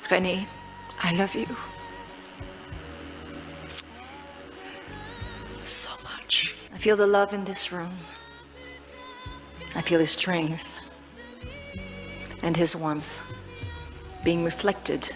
René, I love you. So much. I feel the love in this room. I feel his strength and his warmth being reflected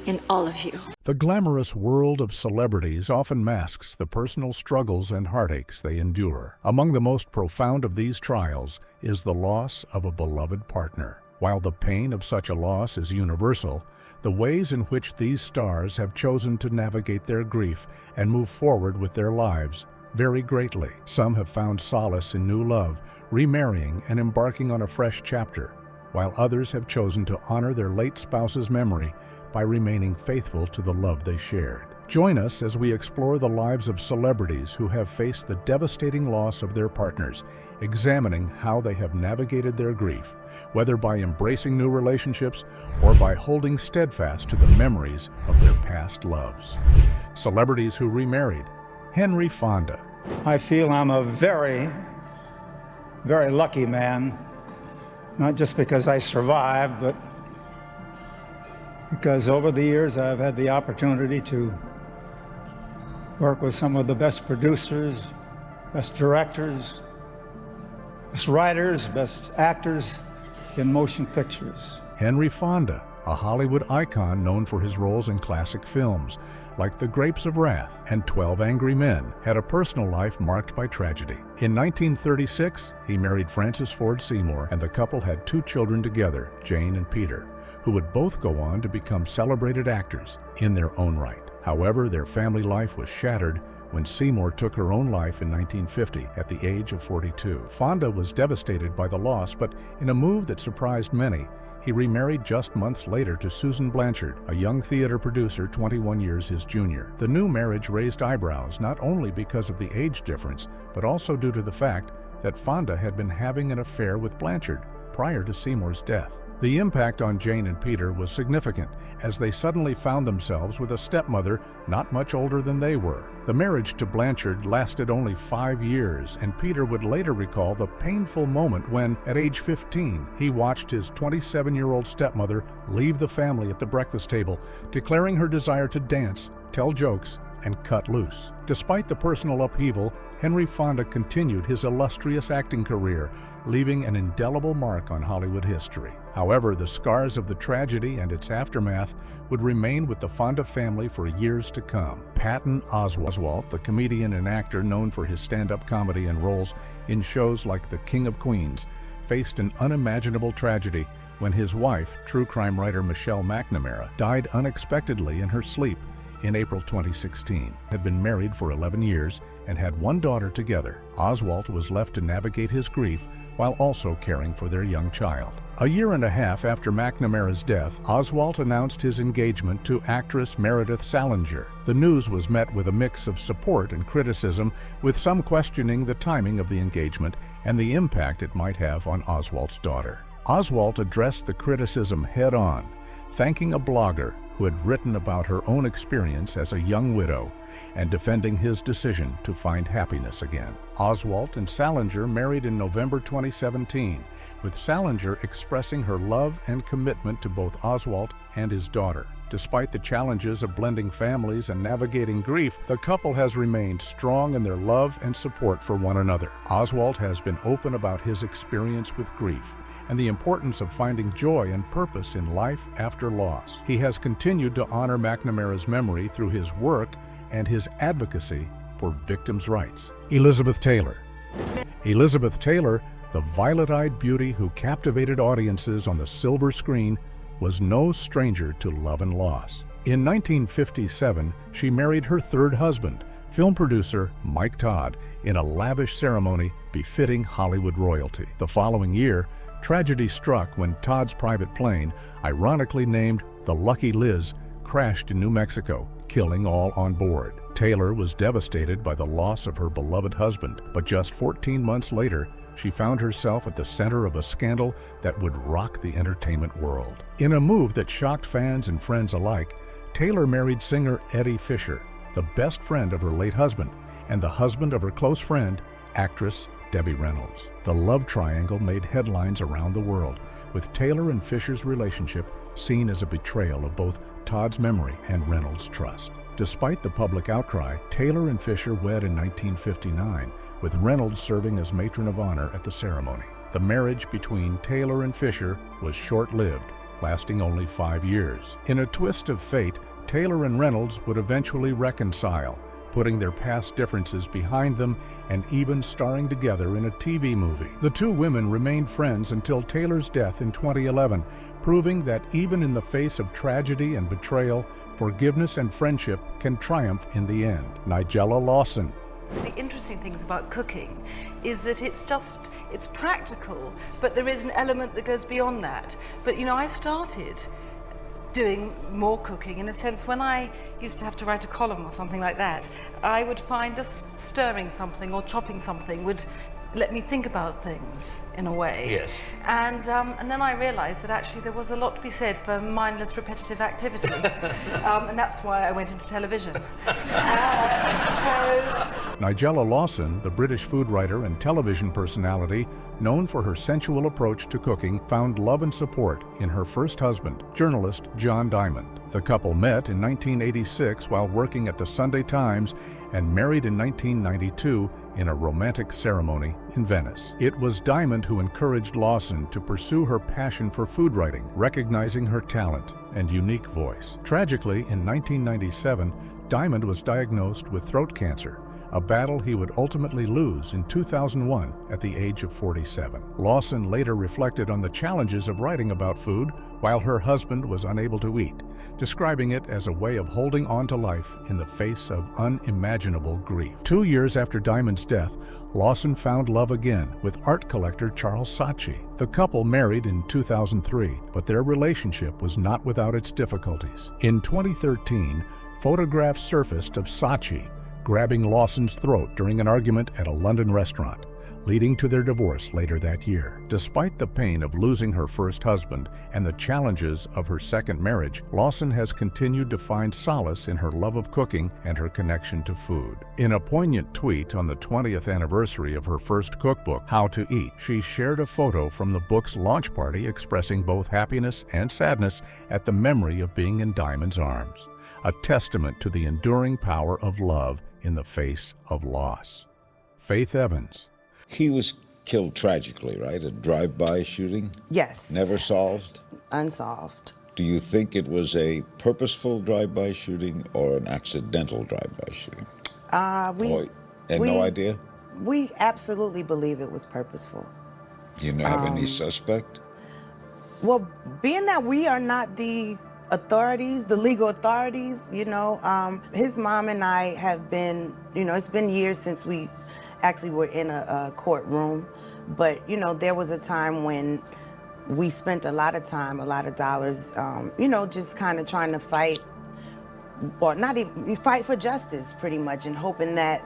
in all of you. The glamorous world of celebrities often masks the personal struggles and heartaches they endure. Among the most profound of these trials is the loss of a beloved partner. While the pain of such a loss is universal, the ways in which these stars have chosen to navigate their grief and move forward with their lives vary greatly. Some have found solace in new love, remarrying and embarking on a fresh chapter, while others have chosen to honor their late spouse's memory by remaining faithful to the love they shared. Join us as we explore the lives of celebrities who have faced the devastating loss of their partners, examining how they have navigated their grief, whether by embracing new relationships or by holding steadfast to the memories of their past loves. Celebrities who remarried. Henry Fonda. I feel I'm a very, very lucky man, not just because I survived, but because over the years I've had the opportunity to work with some of the best producers, best directors, best writers, best actors in motion pictures. Henry Fonda, a Hollywood icon known for his roles in classic films like The Grapes of Wrath and 12 Angry Men, had a personal life marked by tragedy. In 1936, he married Frances Ford Seymour, and the couple had 2 children together, Jane and Peter, who would both go on to become celebrated actors in their own right. However, their family life was shattered when Seymour took her own life in 1950 at the age of 42. Fonda was devastated by the loss, but in a move that surprised many, he remarried just months later to Susan Blanchard, a young theater producer 21 years his junior. The new marriage raised eyebrows not only because of the age difference, but also due to the fact that Fonda had been having an affair with Blanchard prior to Seymour's death. The impact on Jane and Peter was significant, as they suddenly found themselves with a stepmother not much older than they were. The marriage to Blanchard lasted only 5 years, and Peter would later recall the painful moment when, at age 15, he watched his 27-year-old stepmother leave the family at the breakfast table, declaring her desire to dance, tell jokes, and cut loose. Despite the personal upheaval, Henry Fonda continued his illustrious acting career, leaving an indelible mark on Hollywood history. However, the scars of the tragedy and its aftermath would remain with the Fonda family for years to come. Patton Oswalt, the comedian and actor known for his stand-up comedy and roles in shows like The King of Queens, faced an unimaginable tragedy when his wife, true crime writer Michelle McNamara, died unexpectedly in her sleep in April 2016. Had been married for 11 years and had 1 daughter together. Oswalt was left to navigate his grief while also caring for their young child. A year and a half after McNamara's death, Oswalt announced his engagement to actress Meredith Salinger. The news was met with a mix of support and criticism, with some questioning the timing of the engagement and the impact it might have on Oswalt's daughter. Oswalt addressed the criticism head-on, thanking a blogger who had written about her own experience as a young widow and defending his decision to find happiness again. Oswalt and Salinger married in November 2017, with Salinger expressing her love and commitment to both Oswalt and his daughter. Despite the challenges of blending families and navigating grief, the couple has remained strong in their love and support for one another. Oswalt has been open about his experience with grief and the importance of finding joy and purpose in life after loss. He has continued to honor McNamara's memory through his work and his advocacy for victims' rights. Elizabeth Taylor. Elizabeth Taylor, the violet-eyed beauty who captivated audiences on the silver screen, was no stranger to love and loss. In 1957, she married her 3rd husband, film producer Mike Todd, in a lavish ceremony befitting Hollywood royalty. The following year, tragedy struck when Todd's private plane, ironically named the Lucky Liz, crashed in New Mexico, killing all on board. Taylor was devastated by the loss of her beloved husband, but just 14 months later, she found herself at the center of a scandal that would rock the entertainment world. In a move that shocked fans and friends alike, Taylor married singer Eddie Fisher, the best friend of her late husband, and the husband of her close friend, actress Debbie Reynolds. The love triangle made headlines around the world, with Taylor and Fisher's relationship seen as a betrayal of both Todd's memory and Reynolds' trust. Despite the public outcry, Taylor and Fisher wed in 1959, with Reynolds serving as matron of honor at the ceremony. The marriage between Taylor and Fisher was short-lived, lasting only 5 years. In a twist of fate, Taylor and Reynolds would eventually reconcile, putting their past differences behind them and even starring together in a TV movie. The two women remained friends until Taylor's death in 2011, proving that even in the face of tragedy and betrayal, forgiveness and friendship can triumph in the end. Nigella Lawson. The interesting things about cooking is that it's practical, but there is an element that goes beyond that. But you know, I started doing more cooking in a sense when I used to have to write a column or something like that. I would find just stirring something or chopping something would let me think about things in a way. Yes. And then I realized that actually there was a lot to be said for mindless, repetitive activity. And that's why I went into television. Nigella Lawson, the British food writer and television personality, known for her sensual approach to cooking, found love and support in her first husband, journalist John Diamond. The couple met in 1986 while working at the Sunday Times and married in 1992 in a romantic ceremony in Venice. It was Diamond who encouraged Lawson to pursue her passion for food writing, recognizing her talent and unique voice. Tragically, in 1997, Diamond was diagnosed with throat cancer, a battle he would ultimately lose in 2001 at the age of 47. Lawson later reflected on the challenges of writing about food while her husband was unable to eat, describing it as a way of holding on to life in the face of unimaginable grief. 2 years after Diamond's death, Lawson found love again with art collector Charles Saatchi. The couple married in 2003, but their relationship was not without its difficulties. In 2013, photographs surfaced of Saatchi grabbing Lawson's throat during an argument at a London restaurant, leading to their divorce later that year. Despite the pain of losing her first husband and the challenges of her second marriage, Lawson has continued to find solace in her love of cooking and her connection to food. In a poignant tweet on the 20th anniversary of her first cookbook, How to Eat, she shared a photo from the book's launch party expressing both happiness and sadness at the memory of being in Diamond's arms, a testament to the enduring power of love in the face of loss. Faith Evans. He was killed tragically, right? A drive-by shooting? Yes. Never solved? Unsolved. Do you think it was a purposeful drive-by shooting or an accidental drive-by shooting? No idea? We absolutely believe it was purposeful. You don't have any suspect? Well, being that we are not the authorities, the legal authorities, you know, his mom and I have been, you know, it's been years since we actually were in a courtroom, but, you know, there was a time when we spent a lot of time, a lot of dollars, you know, just kind of trying to fight, or not even, fight for justice pretty much, and hoping that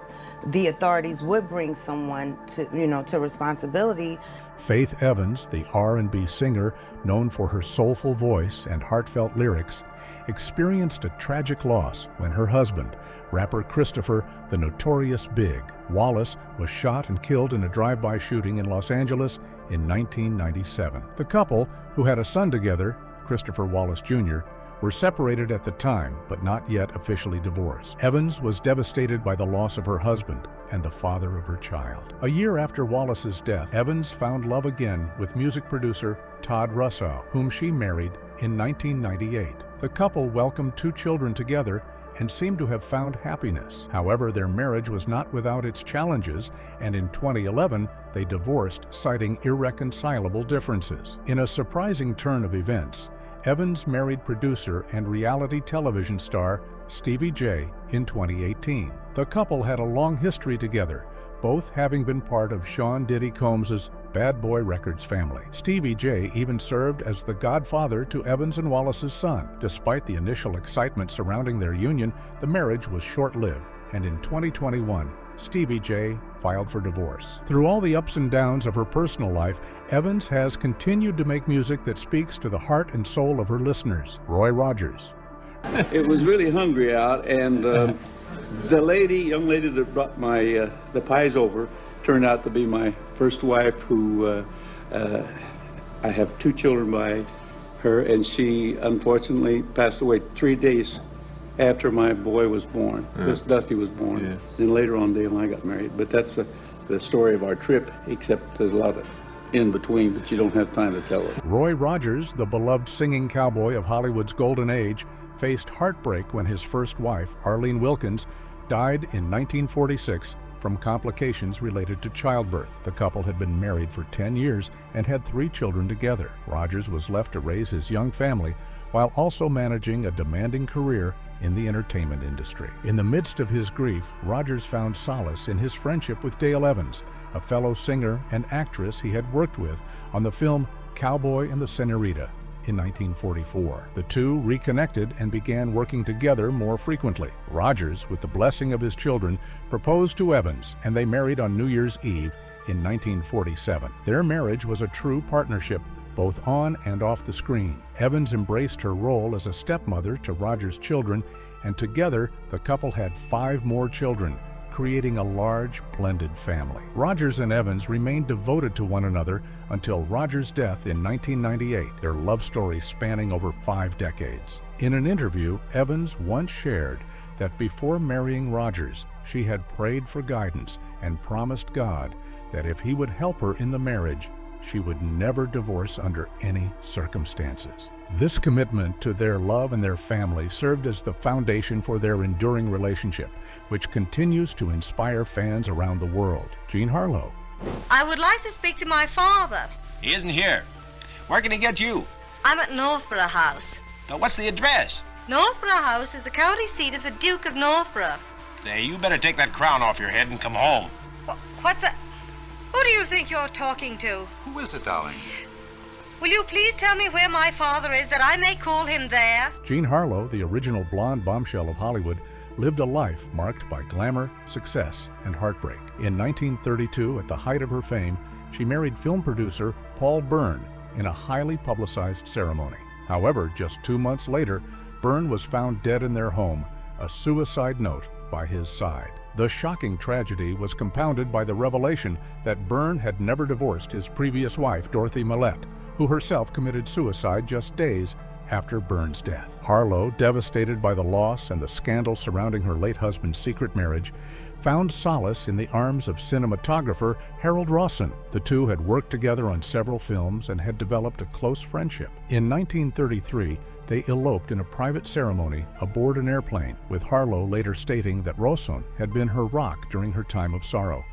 the authorities would bring someone to, you know, to responsibility. Faith Evans, the R&B singer known for her soulful voice and heartfelt lyrics, experienced a tragic loss when her husband, rapper Christopher the Notorious Big Wallace, was shot and killed in a drive-by shooting in Los Angeles in 1997. The couple, who had a son together, Christopher Wallace Jr., were separated at the time, but not yet officially divorced. Evans was devastated by the loss of her husband and the father of her child. A year after Wallace's death, Evans found love again with music producer Todd Russow, whom she married in 1998. The couple welcomed 2 children together and seemed to have found happiness. However, their marriage was not without its challenges, and in 2011, they divorced, citing irreconcilable differences. In a surprising turn of events, Evans married producer and reality television star Stevie J in 2018. The couple had a long history together, both having been part of Sean Diddy Combs' Bad Boy Records family. Stevie J even served as the godfather to Evans and Wallace's son. Despite the initial excitement surrounding their union, the marriage was short-lived, and in 2021, Stevie J filed for divorce. Through all the ups and downs of her personal life, Evans has continued to make music that speaks to the heart and soul of her listeners. Roy Rogers. It was really hungry out, and the young lady that brought my the pies over turned out to be my first wife, who I have 2 children by her, and she unfortunately passed away 3 days after my boy was born. This Dusty was born. Yeah. And later on, Dale and I got married. But that's the story of our trip, except there's a lot of in between, but you don't have time to tell it. Roy Rogers, the beloved singing cowboy of Hollywood's golden age, faced heartbreak when his first wife, Arlene Wilkins, died in 1946 from complications related to childbirth. The couple had been married for 10 years and had 3 children together. Rogers was left to raise his young family while also managing a demanding career in the entertainment industry. In the midst of his grief, Rogers found solace in his friendship with Dale Evans, a fellow singer and actress he had worked with on the film Cowboy and the Senorita in 1944. The two reconnected and began working together more frequently. Rogers, with the blessing of his children, proposed to Evans, and they married on New Year's Eve in 1947. Their marriage was a true partnership, both on and off the screen. Evans embraced her role as a stepmother to Rogers' children, and together the couple had 5 more children, creating a large, blended family. Rogers and Evans remained devoted to one another until Rogers' death in 1998, their love story spanning over 5 decades. In an interview, Evans once shared that before marrying Rogers, she had prayed for guidance and promised God that if he would help her in the marriage, she would never divorce under any circumstances. This commitment to their love and their family served as the foundation for their enduring relationship, which continues to inspire fans around the world. Jean Harlow. I would like to speak to my father. He isn't here. Where can he get you? I'm at Northborough House. Now, what's the address? Northborough House is the county seat of the Duke of Northborough. Say, you better take that crown off your head and come home. What's that? Who do you think you're talking to? Who is it, darling? Will you please tell me where my father is, that I may call him there? Jean Harlow, the original blonde bombshell of Hollywood, lived a life marked by glamour, success, and heartbreak. In 1932, at the height of her fame, she married film producer Paul Byrne in a highly publicized ceremony. However, just 2 months later, Byrne was found dead in their home, a suicide note by his side. The shocking tragedy was compounded by the revelation that Byrne had never divorced his previous wife, Dorothy Millette, who herself committed suicide just days after Byrne's death. Harlow, devastated by the loss and the scandal surrounding her late husband's secret marriage, found solace in the arms of cinematographer Harold Rawson. The two had worked together on several films and had developed a close friendship. In 1933, they eloped in a private ceremony aboard an airplane, with Harlow later stating that Rawson had been her rock during her time of sorrow,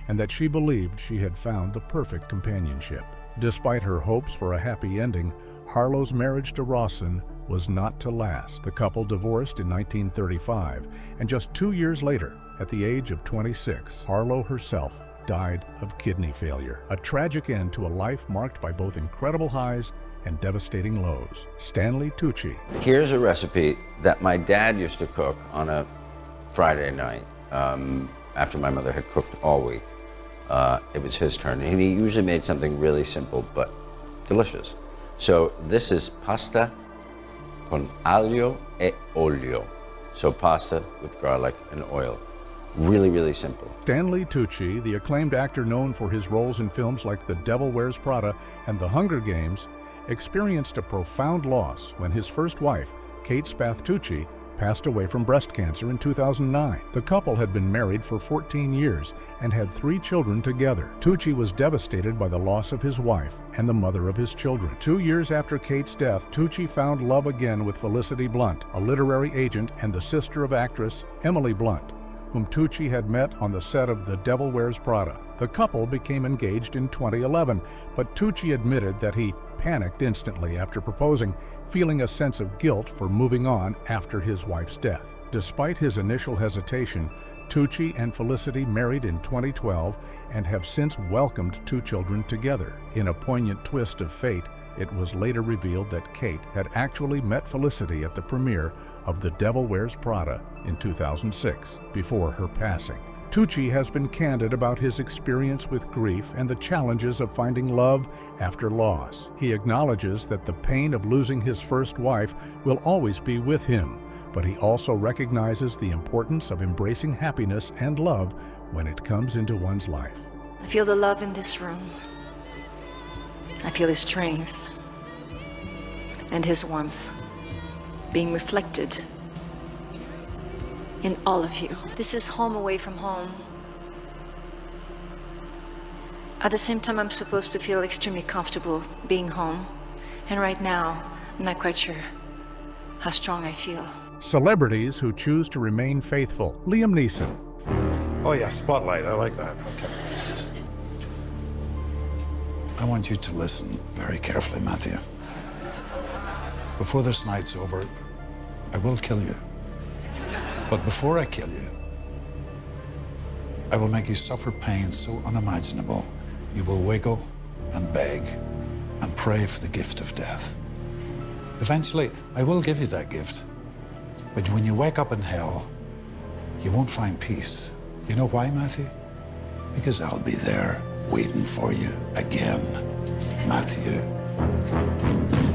and that she believed she had found the perfect companionship. Despite her hopes for a happy ending, Harlow's marriage to Rawson was not to last. The couple divorced in 1935, and just 2 years later, at the age of 26, Harlow herself died of kidney failure. A tragic end to a life marked by both incredible highs and devastating lows. Stanley Tucci. Here's a recipe that my dad used to cook on a Friday night after my mother had cooked all week. It was his turn, and he usually made something really simple but delicious. So this is pasta con aglio e olio. So pasta with garlic and oil. Really, really simple. Stanley Tucci, the acclaimed actor known for his roles in films like The Devil Wears Prada and The Hunger Games, experienced a profound loss when his first wife, Kate Spath Tucci, passed away from breast cancer in 2009. The couple had been married for 14 years and had 3 children together. Tucci was devastated by the loss of his wife and the mother of his children. 2 years after Kate's death, Tucci found love again with Felicity Blunt, a literary agent and the sister of actress Emily Blunt, whom Tucci had met on the set of The Devil Wears Prada. The couple became engaged in 2011, but Tucci admitted that he panicked instantly after proposing, feeling a sense of guilt for moving on after his wife's death. Despite his initial hesitation, Tucci and Felicity married in 2012 and have since welcomed 2 children together. In a poignant twist of fate, it was later revealed that Kate had actually met Felicity at the premiere of The Devil Wears Prada in 2006, before her passing. Tucci has been candid about his experience with grief and the challenges of finding love after loss. He acknowledges that the pain of losing his first wife will always be with him, but he also recognizes the importance of embracing happiness and love when it comes into one's life. I feel the love in this room. I feel his strength and his warmth being reflected in all of you. This is home away from home. At the same time, I'm supposed to feel extremely comfortable being home. And right now, I'm not quite sure how strong I feel. Celebrities who choose to remain faithful. Liam Neeson. Oh yeah, Spotlight, I like that. Okay. I want you to listen very carefully, Matthew. Before this night's over, I will kill you. But before I kill you, I will make you suffer pain so unimaginable, you will wiggle and beg and pray for the gift of death. Eventually, I will give you that gift. But when you wake up in hell, you won't find peace. You know why, Matthew? Because I'll be there waiting for you again, Matthew.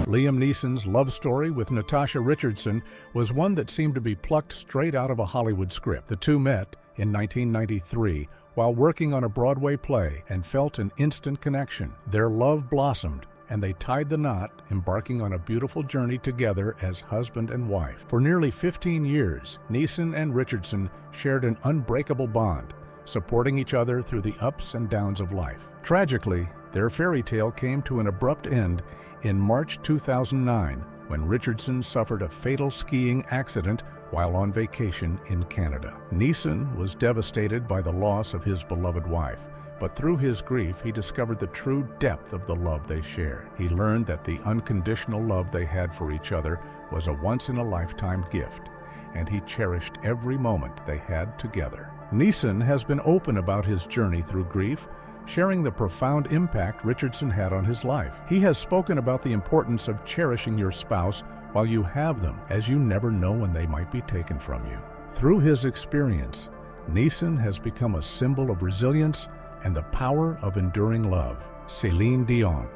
Liam Neeson's love story with Natasha Richardson was one that seemed to be plucked straight out of a Hollywood script. The two met in 1993 while working on a Broadway play and felt an instant connection. Their love blossomed, and they tied the knot, embarking on a beautiful journey together as husband and wife. For nearly 15 years, Neeson and Richardson shared an unbreakable bond, supporting each other through the ups and downs of life. Tragically, their fairy tale came to an abrupt end in March 2009, when Richardson suffered a fatal skiing accident while on vacation in Canada. Neeson was devastated by the loss of his beloved wife, but through his grief, he discovered the true depth of the love they shared. He learned that the unconditional love they had for each other was a once-in-a-lifetime gift, and he cherished every moment they had together. Neeson has been open about his journey through grief, sharing the profound impact Richardson had on his life. He has spoken about the importance of cherishing your spouse while you have them, as you never know when they might be taken from you. Through his experience, Neeson has become a symbol of resilience and the power of enduring love. Celine Dion.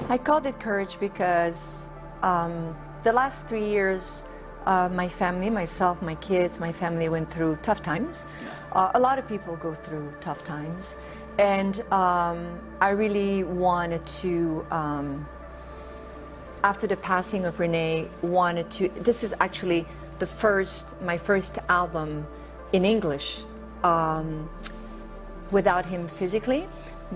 I called it courage because the last 3 years, my family, myself, my kids, my family went through tough times. A lot of people go through tough times. And I really wanted to, after the passing of Renee, this is actually my first album in English without him physically,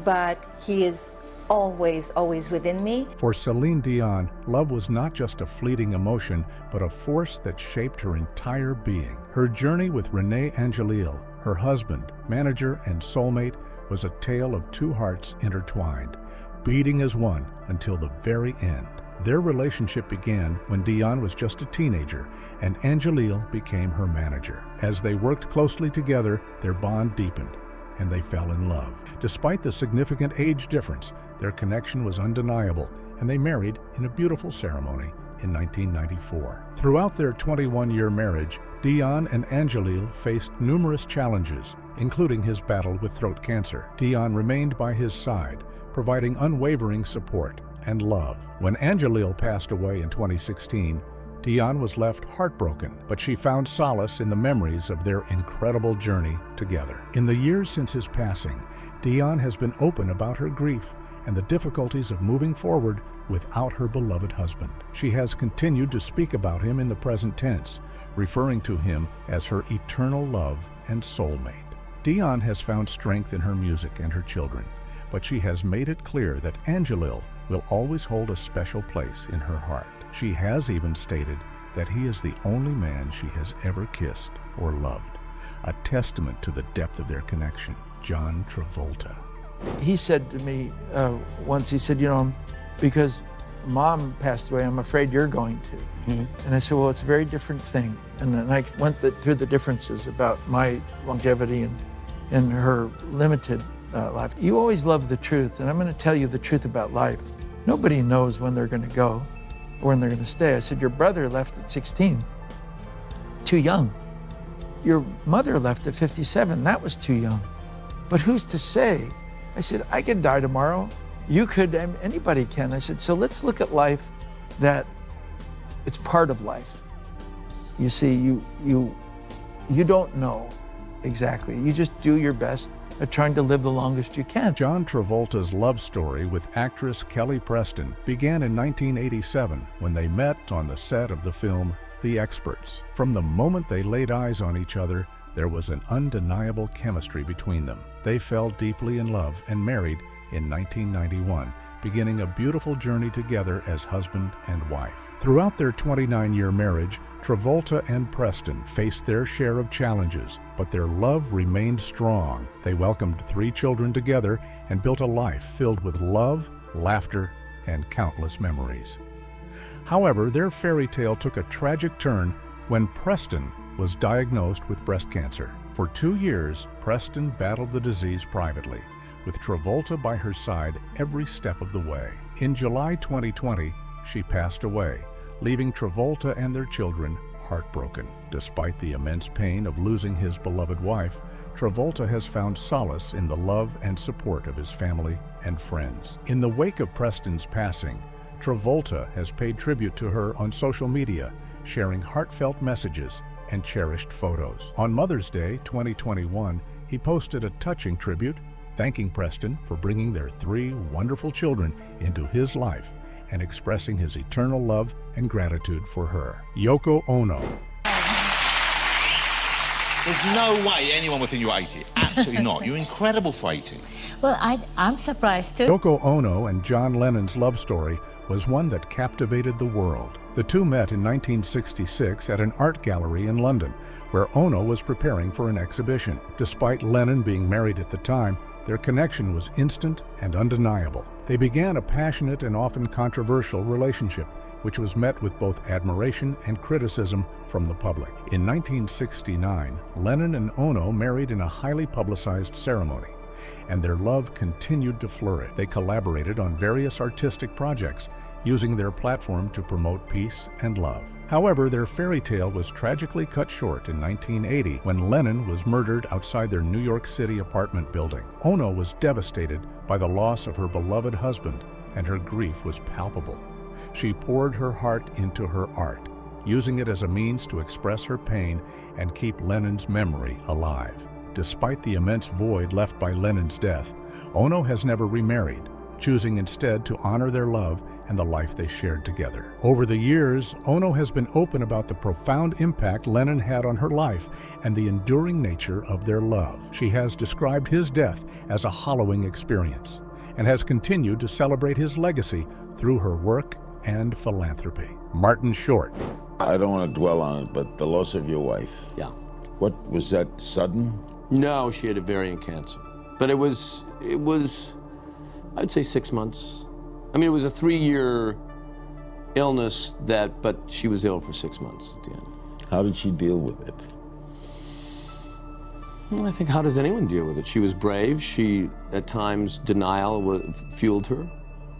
but he is always, always within me. For Celine Dion, love was not just a fleeting emotion, but a force that shaped her entire being. Her journey with Renee Angelil, her husband, manager, and soulmate, was a tale of two hearts intertwined, beating as one until the very end. Their relationship began when Dion was just a teenager, and Angelil became her manager. As they worked closely together, their bond deepened, and they fell in love. Despite the significant age difference, their connection was undeniable, and they married in a beautiful ceremony in 1994. Throughout their 21-year marriage, Dion and Angelil faced numerous challenges, including his battle with throat cancer. Dion remained by his side, providing unwavering support and love. When Angelil passed away in 2016, Dion was left heartbroken, but she found solace in the memories of their incredible journey together. In the years since his passing, Dion has been open about her grief and the difficulties of moving forward without her beloved husband. She has continued to speak about him in the present tense, referring to him as her eternal love and soulmate. Dion has found strength in her music and her children, but she has made it clear that Angelil will always hold a special place in her heart. She has even stated that he is the only man she has ever kissed or loved, a testament to the depth of their connection. John Travolta. He said to me once, he said, because Mom passed away, I'm afraid you're going to. Mm-hmm. And I said, well, it's a very different thing. And then I went through the differences about my longevity and her limited life. You always love the truth, and I'm going to tell you the truth about life. Nobody knows when they're going to go or when they're going to stay. I said, your brother left at 16, too young. Your mother left at 57, that was too young. But who's to say? I said, I could die tomorrow. You could, anybody can. I said, so let's look at life that it's part of life. You see, you don't know exactly. You just do your best at trying to live the longest you can. John Travolta's love story with actress Kelly Preston began in 1987 when they met on the set of the film The Experts. From the moment they laid eyes on each other, there was an undeniable chemistry between them. They fell deeply in love and married in 1991, beginning a beautiful journey together as husband and wife. Throughout their 29-year marriage, Travolta and Preston faced their share of challenges, but their love remained strong. They welcomed 3 children together and built a life filled with love, laughter, and countless memories. However, their fairy tale took a tragic turn when Preston was diagnosed with breast cancer. For 2 years, Preston battled the disease privately, with Travolta by her side every step of the way. In July 2020, she passed away, leaving Travolta and their children heartbroken. Despite the immense pain of losing his beloved wife, Travolta has found solace in the love and support of his family and friends. In the wake of Preston's passing, Travolta has paid tribute to her on social media, sharing heartfelt messages and cherished photos. On Mother's Day 2021, he posted a touching tribute, thanking Preston for bringing their 3 wonderful children into his life and expressing his eternal love and gratitude for her. Yoko Ono. There's no way anyone would think you're 80. Absolutely not. You're incredible for 80. Well, I'm surprised too. Yoko Ono and John Lennon's love story was one that captivated the world. The two met in 1966 at an art gallery in London, where Ono was preparing for an exhibition. Despite Lennon being married at the time, their connection was instant and undeniable. They began a passionate and often controversial relationship, which was met with both admiration and criticism from the public. In 1969, Lennon and Ono married in a highly publicized ceremony, and their love continued to flourish. They collaborated on various artistic projects, using their platform to promote peace and love. However, their fairy tale was tragically cut short in 1980 when Lennon was murdered outside their New York City apartment building. Ono was devastated by the loss of her beloved husband, and her grief was palpable. She poured her heart into her art, using it as a means to express her pain and keep Lennon's memory alive. Despite the immense void left by Lennon's death, Ono has never remarried, choosing instead to honor their love and the life they shared together. Over the years, Ono has been open about the profound impact Lennon had on her life and the enduring nature of their love. She has described his death as a hollowing experience and has continued to celebrate his legacy through her work and philanthropy. Martin Short. I don't want to dwell on it, but the loss of your wife. Yeah. What was that, sudden? No, she had ovarian cancer. But it was, I'd say 6 months. I mean, it was a 3-year illness but she was ill for 6 months at the end. How did she deal with it? Well, I think, how does anyone deal with it? She was brave. She, at times, denial fueled her.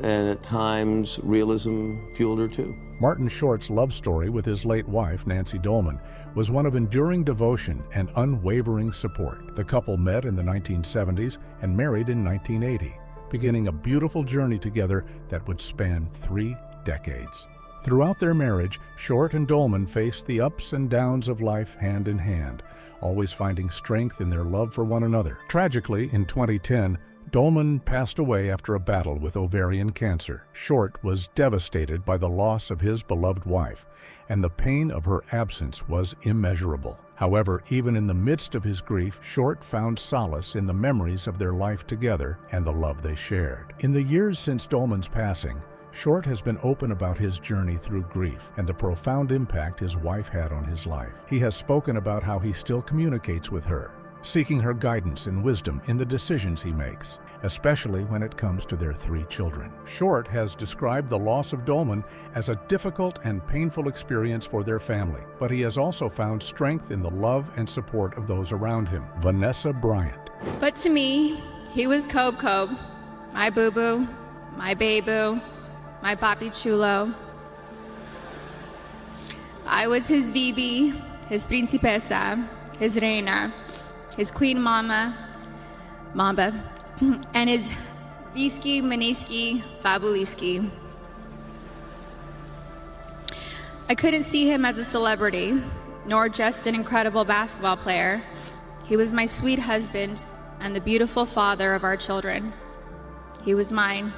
And at times, realism fueled her too. Martin Short's love story with his late wife, Nancy Dolman, was one of enduring devotion and unwavering support. The couple met in the 1970s and married in 1980, beginning a beautiful journey together that would span 3 decades. Throughout their marriage, Short and Dolman faced the ups and downs of life hand in hand, always finding strength in their love for one another. Tragically, in 2010, Dolman passed away after a battle with ovarian cancer. Short was devastated by the loss of his beloved wife, and the pain of her absence was immeasurable. However, even in the midst of his grief, Short found solace in the memories of their life together and the love they shared. In the years since Dolman's passing, Short has been open about his journey through grief and the profound impact his wife had on his life. He has spoken about how he still communicates with her, seeking her guidance and wisdom in the decisions he makes, especially when it comes to their 3 children. Short has described the loss of Dolman as a difficult and painful experience for their family, but he has also found strength in the love and support of those around him. Vanessa Bryant. But to me, he was Cobe, my boo-boo, my baby-boo, my papi chulo. I was his Bibi, his principessa, his reina, his queen mama, and his Visky, Maniski, Fabuliski. I couldn't see him as a celebrity, nor just an incredible basketball player. He was my sweet husband and the beautiful father of our children. He was mine.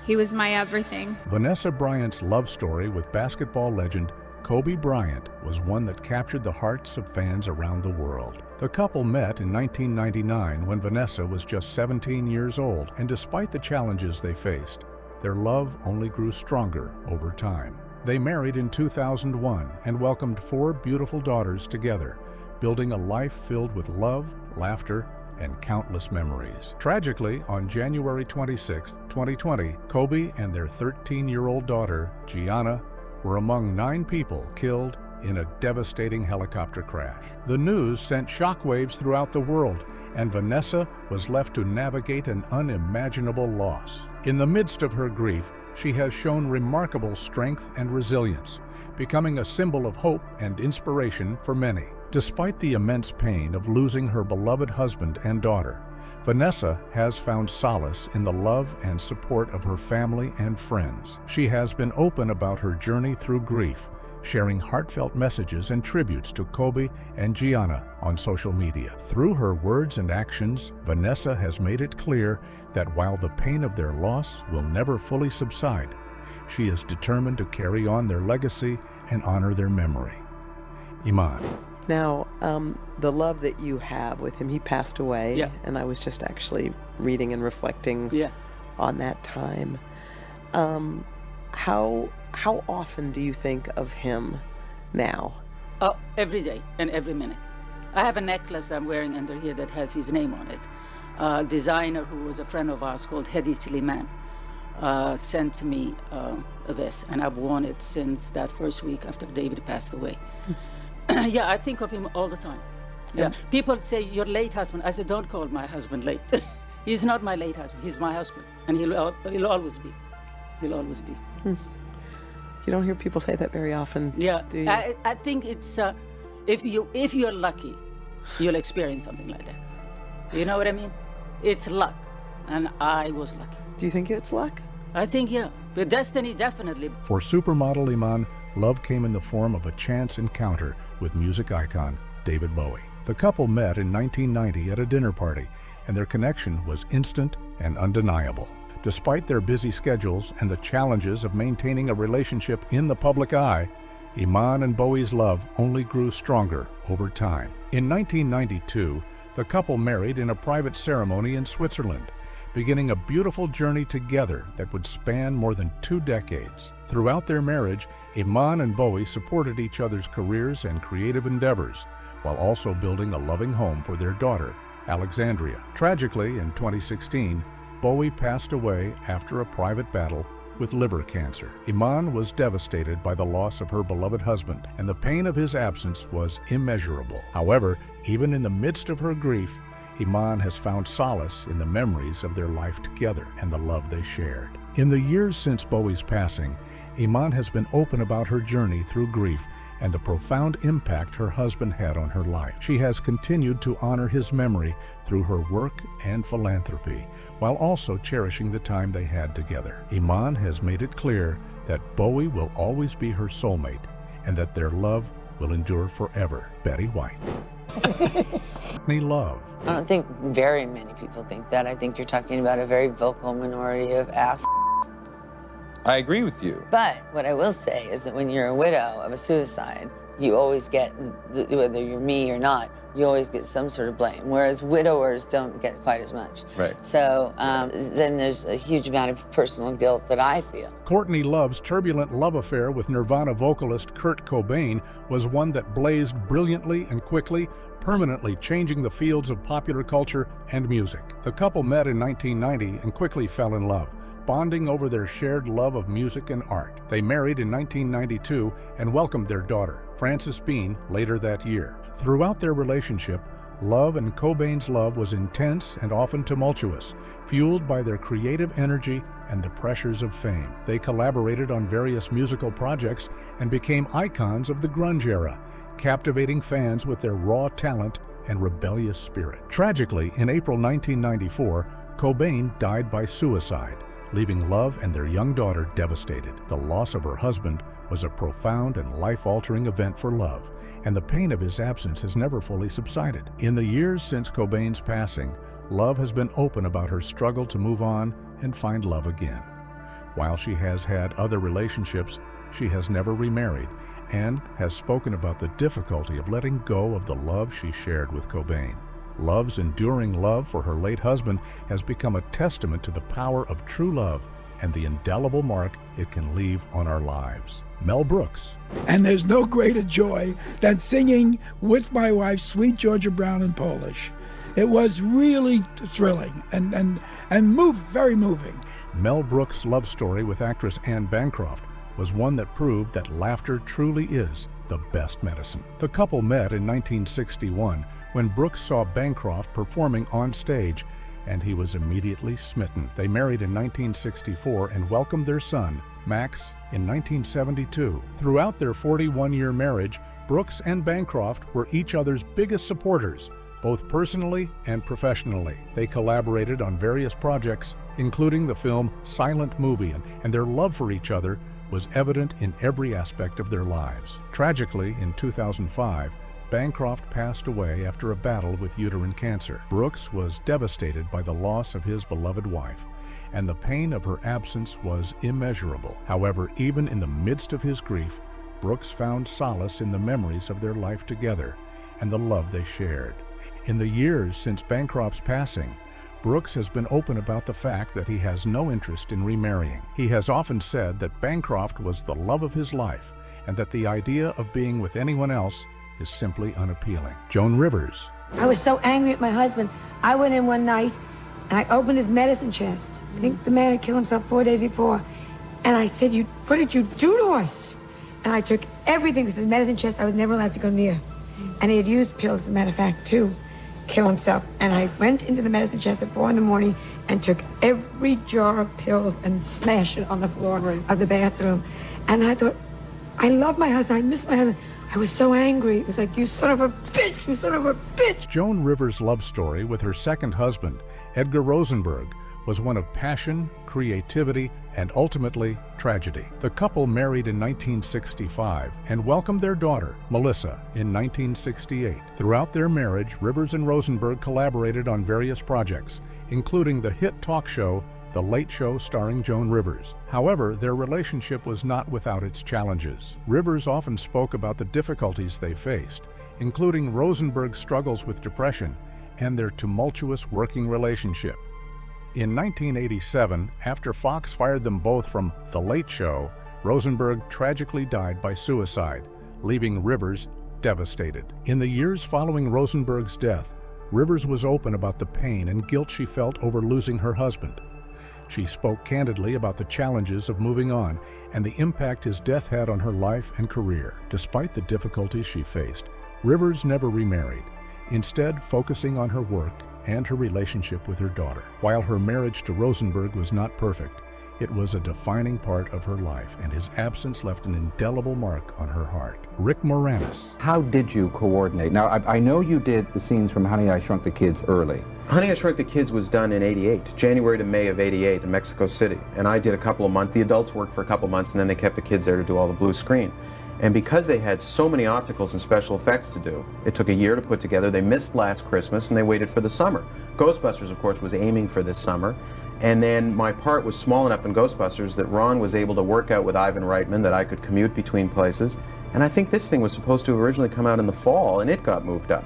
He was my everything. Vanessa Bryant's love story with basketball legend Kobe Bryant was one that captured the hearts of fans around the world. The couple met in 1999 when Vanessa was just 17 years old, and despite the challenges they faced, their love only grew stronger over time. They married in 2001 and welcomed 4 beautiful daughters together, building a life filled with love, laughter, and countless memories. Tragically, on January 26, 2020, Kobe and their 13-year-old daughter, Gianna, were among 9 people killed in a devastating helicopter crash. The news sent shockwaves throughout the world, and Vanessa was left to navigate an unimaginable loss. In the midst of her grief, she has shown remarkable strength and resilience, becoming a symbol of hope and inspiration for many. Despite the immense pain of losing her beloved husband and daughter, Vanessa has found solace in the love and support of her family and friends. She has been open about her journey through grief, sharing heartfelt messages and tributes to Kobe and Gianna on social media. Through her words and actions, Vanessa has made it clear that while the pain of their loss will never fully subside, she is determined to carry on their legacy and honor their memory. Iman. Now, the love that you have with him, he passed away, and I was just actually reading and reflecting on that time. How often do you think of him now? Oh, every day and every minute. I have a necklace that I'm wearing under here that has his name on it. A designer who was a friend of ours called Hedi Sliman sent to me this, and I've worn it since that first week after David passed away. Yeah, I think of him all the time. Yeah. People say, your late husband. I said, don't call my husband late. He's not my late husband. He's my husband. And he'll always be. He'll always be. You don't hear people say that very often, do you? I think it's, if you're lucky, you'll experience something like that. You know what I mean? It's luck. And I was lucky. Do you think it's luck? I think, yeah. The destiny, definitely. For supermodel Iman, love came in the form of a chance encounter with music icon David Bowie. The couple met in 1990 at a dinner party, and their connection was instant and undeniable. Despite their busy schedules and the challenges of maintaining a relationship in the public eye, Iman and Bowie's love only grew stronger over time. In 1992, the couple married in a private ceremony in Switzerland, beginning a beautiful journey together that would span more than 2 decades. Throughout their marriage, Iman and Bowie supported each other's careers and creative endeavors, while also building a loving home for their daughter, Alexandria. Tragically, in 2016, Bowie passed away after a private battle with liver cancer. Iman was devastated by the loss of her beloved husband, and the pain of his absence was immeasurable. However, even in the midst of her grief, Iman has found solace in the memories of their life together and the love they shared. In the years since Bowie's passing, Iman has been open about her journey through grief and the profound impact her husband had on her life. She has continued to honor his memory through her work and philanthropy, while also cherishing the time they had together. Iman has made it clear that Bowie will always be her soulmate and that their love will endure forever. Betty White. Courtney Love. I don't think very many people think that. I think you're talking about a very vocal minority of ass. I agree with you. But what I will say is that when you're a widow of a suicide, you always get, whether you're me or not, you always get some sort of blame, whereas widowers don't get quite as much. Right. So then there's a huge amount of personal guilt that I feel. Courtney Love's turbulent love affair with Nirvana vocalist Kurt Cobain was one that blazed brilliantly and quickly, permanently changing the fields of popular culture and music. The couple met in 1990 and quickly fell in love, bonding over their shared love of music and art. They married in 1992 and welcomed their daughter, Frances Bean, later that year. Throughout their relationship, Love and Cobain's love was intense and often tumultuous, fueled by their creative energy and the pressures of fame. They collaborated on various musical projects and became icons of the grunge era, captivating fans with their raw talent and rebellious spirit. Tragically, in April 1994, Cobain died by suicide, leaving Love and their young daughter devastated. The loss of her husband was a profound and life-altering event for Love, and the pain of his absence has never fully subsided. In the years since Cobain's passing, Love has been open about her struggle to move on and find love again. While she has had other relationships, she has never remarried and has spoken about the difficulty of letting go of the love she shared with Cobain. Love's enduring love for her late husband has become a testament to the power of true love and the indelible mark it can leave on our lives. Mel Brooks. And there's no greater joy than singing with my wife Sweet Georgia Brown in Polish. It was really thrilling and very moving. Mel Brooks' love story with actress Anne Bancroft was one that proved that laughter truly is the best medicine. The couple met in 1961 when Brooks saw Bancroft performing on stage, and he was immediately smitten. They married in 1964 and welcomed their son, Max, in 1972. Throughout their 41-year marriage, Brooks and Bancroft were each other's biggest supporters, both personally and professionally. They collaborated on various projects, including the film Silent Movie, and their love for each other was evident in every aspect of their lives. Tragically, in 2005, Bancroft passed away after a battle with uterine cancer. Brooks was devastated by the loss of his beloved wife, and the pain of her absence was immeasurable. However, even in the midst of his grief, Brooks found solace in the memories of their life together and the love they shared. In the years since Bancroft's passing, Brooks has been open about the fact that he has no interest in remarrying. He has often said that Bancroft was the love of his life and that the idea of being with anyone else is simply unappealing. Joan Rivers. I was so angry at my husband. I went in one night and I opened his medicine chest. I think the man had killed himself 4 days before. And I said, what did you do to us? And I took everything, because his medicine chest I was never allowed to go near. And he had used pills, as a matter of fact, to kill himself. And I went into the medicine chest at 4 a.m. and took every jar of pills and smashed it on the floor of the bathroom. And I thought, I love my husband, I miss my husband. I was so angry. It was like, you son of a bitch, you son of a bitch. Joan Rivers' love story with her second husband, Edgar Rosenberg, was one of passion, creativity, and ultimately tragedy. The couple married in 1965 and welcomed their daughter, Melissa, in 1968. Throughout their marriage, Rivers and Rosenberg collaborated on various projects, including the hit talk show The Late Show starring Joan Rivers. However, their relationship was not without its challenges. Rivers often spoke about the difficulties they faced, including Rosenberg's struggles with depression and their tumultuous working relationship. In 1987, after Fox fired them both from The Late Show, Rosenberg tragically died by suicide, leaving Rivers devastated. In the years following Rosenberg's death, Rivers was open about the pain and guilt she felt over losing her husband. She spoke candidly about the challenges of moving on and the impact his death had on her life and career. Despite the difficulties she faced, Rivers never remarried, instead focusing on her work and her relationship with her daughter. While her marriage to Rosenberg was not perfect, it was a defining part of her life, and his absence left an indelible mark on her heart. Rick Moranis. How did you coordinate? Now, I know you did the scenes from Honey, I Shrunk the Kids early. Honey, I Shrunk the Kids was done in '88, January to May of '88 in Mexico City. And I did a couple of months. The adults worked for a couple of months, and then they kept the kids there to do all the blue screen. And because they had so many opticals and special effects to do, it took a year to put together. They missed last Christmas, and they waited for the summer. Ghostbusters, of course, was aiming for this summer. And then my part was small enough in Ghostbusters that Ron was able to work out with Ivan Reitman that I could commute between places. And I think this thing was supposed to have originally come out in the fall, and it got moved up.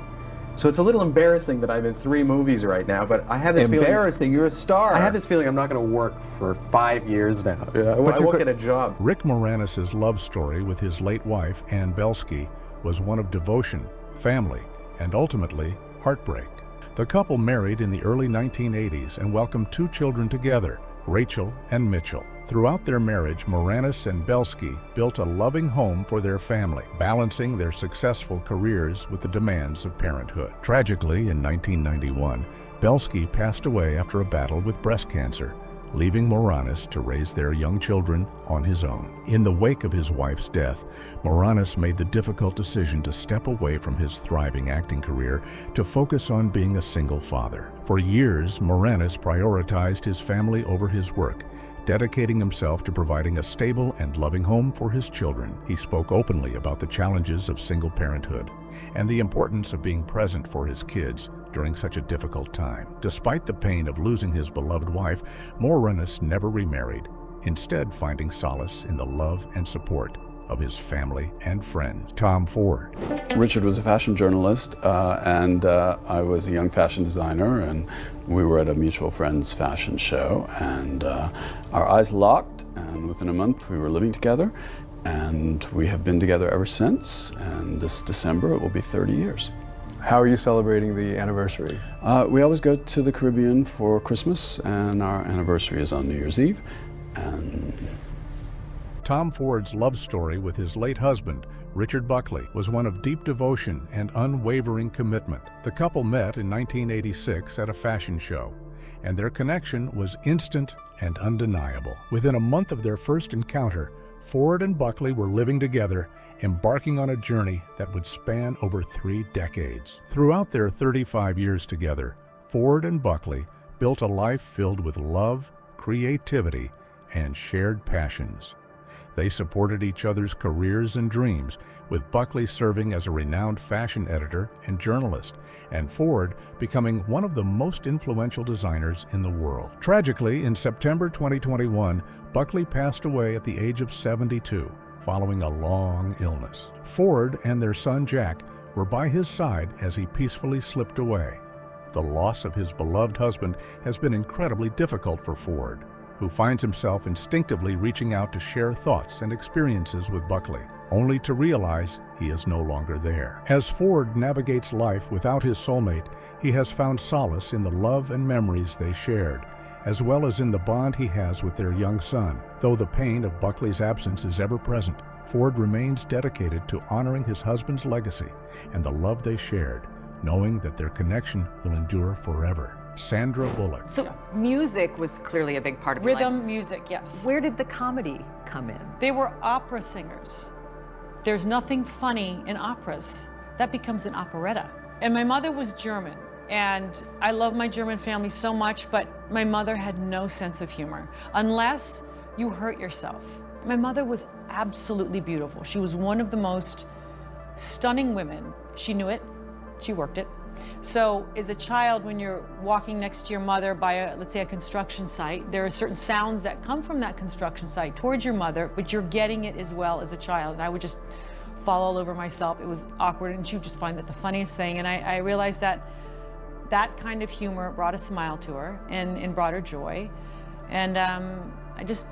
So it's a little embarrassing that I'm in 3 movies right now, but I have this feeling... Embarrassing? You're a star. I have this feeling I'm not going to work for 5 years now. I won't get a job. Rick Moranis' love story with his late wife, Ann Belsky, was one of devotion, family, and ultimately, heartbreak. The couple married in the early 1980s and welcomed 2 children together, Rachel and Mitchell. Throughout their marriage, Moranis and Belsky built a loving home for their family, balancing their successful careers with the demands of parenthood. Tragically, in 1991, Belsky passed away after a battle with breast cancer, leaving Moranis to raise their young children on his own. In the wake of his wife's death, Moranis made the difficult decision to step away from his thriving acting career to focus on being a single father. For years, Moranis prioritized his family over his work, dedicating himself to providing a stable and loving home for his children. He spoke openly about the challenges of single parenthood and the importance of being present for his kids during such a difficult time. Despite the pain of losing his beloved wife, Moranis never remarried, instead finding solace in the love and support of his family and friends. Tom Ford. Richard was a fashion journalist, and I was a young fashion designer, and we were at a mutual friend's fashion show, and our eyes locked, and within a month we were living together, and we have been together ever since, and this December it will be 30 years. How are you celebrating the anniversary? We always go to the Caribbean for Christmas, and our anniversary is on New Year's Eve. And Tom Ford's love story with his late husband, Richard Buckley, was one of deep devotion and unwavering commitment. The couple met in 1986 at a fashion show, and their connection was instant and undeniable. Within a month of their first encounter, Ford and Buckley were living together, embarking on a journey that would span over 3 decades. Throughout their 35 years together, Ford and Buckley built a life filled with love, creativity, and shared passions. They supported each other's careers and dreams, with Buckley serving as a renowned fashion editor and journalist, and Ford becoming one of the most influential designers in the world. Tragically, in September 2021, Buckley passed away at the age of 72, following a long illness. Ford and their son Jack were by his side as he peacefully slipped away. The loss of his beloved husband has been incredibly difficult for Ford, who finds himself instinctively reaching out to share thoughts and experiences with Buckley, only to realize he is no longer there. As Ford navigates life without his soulmate, he has found solace in the love and memories they shared, as well as in the bond he has with their young son. Though the pain of Buckley's absence is ever present, Ford remains dedicated to honoring his husband's legacy and the love they shared, knowing that their connection will endure forever. Sandra Bullock. So music was clearly a big part of your life. Rhythm, music, yes. Where did the comedy come in? They were opera singers. There's nothing funny in operas. That becomes an operetta. And my mother was German, and I love my German family so much, but my mother had no sense of humor, unless you hurt yourself. My mother was absolutely beautiful. She was one of the most stunning women. She knew it, she worked it. So as a child, when you're walking next to your mother by let's say a construction site, there are certain sounds that come from that construction site towards your mother, but you're getting it as well as a child. And I would just fall all over myself. It was awkward, and she would just find that the funniest thing. And I realized that that kind of humor brought a smile to her and brought her joy. And I just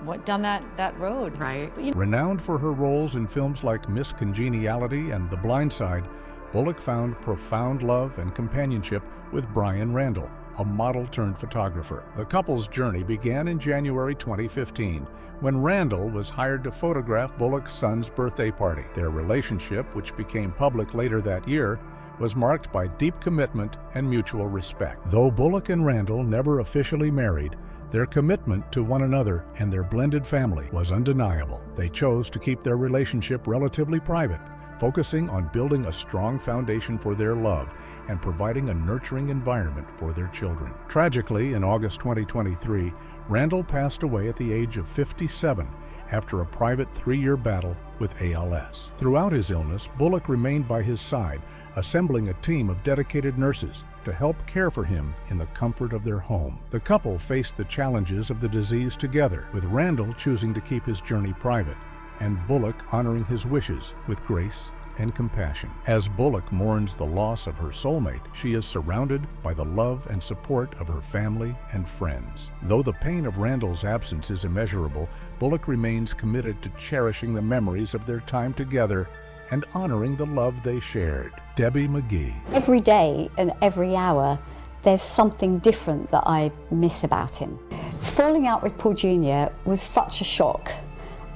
went down that road. Right. Renowned for her roles in films like Miss Congeniality and The Blind Side, Bullock found profound love and companionship with Brian Randall, a model-turned-photographer. The couple's journey began in January 2015, when Randall was hired to photograph Bullock's son's birthday party. Their relationship, which became public later that year, was marked by deep commitment and mutual respect. Though Bullock and Randall never officially married, their commitment to one another and their blended family was undeniable. They chose to keep their relationship relatively private, focusing on building a strong foundation for their love and providing a nurturing environment for their children. Tragically, in August 2023, Randall passed away at the age of 57 after a private 3-year battle with ALS. Throughout his illness, Bullock remained by his side, assembling a team of dedicated nurses to help care for him in the comfort of their home. The couple faced the challenges of the disease together, with Randall choosing to keep his journey private, and Bullock honoring his wishes with grace and compassion. As Bullock mourns the loss of her soulmate, she is surrounded by the love and support of her family and friends. Though the pain of Randall's absence is immeasurable, Bullock remains committed to cherishing the memories of their time together and honoring the love they shared. Debbie McGee. Every day and every hour, there's something different that I miss about him. Falling out with Paul Jr. was such a shock.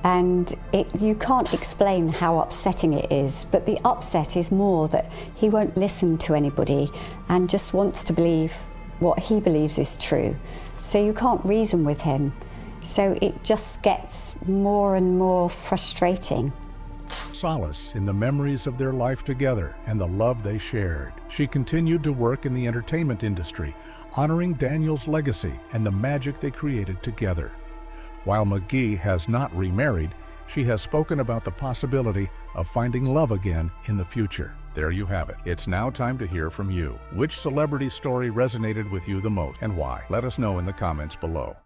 And you can't explain how upsetting it is, but the upset is more that he won't listen to anybody and just wants to believe what he believes is true. So you can't reason with him. So it just gets more and more frustrating. Solace in the memories of their life together and the love they shared. She continued to work in the entertainment industry, honoring Daniel's legacy and the magic they created together. While McGee has not remarried, she has spoken about the possibility of finding love again in the future. There you have it. It's now time to hear from you. Which celebrity story resonated with you the most and why? Let us know in the comments below.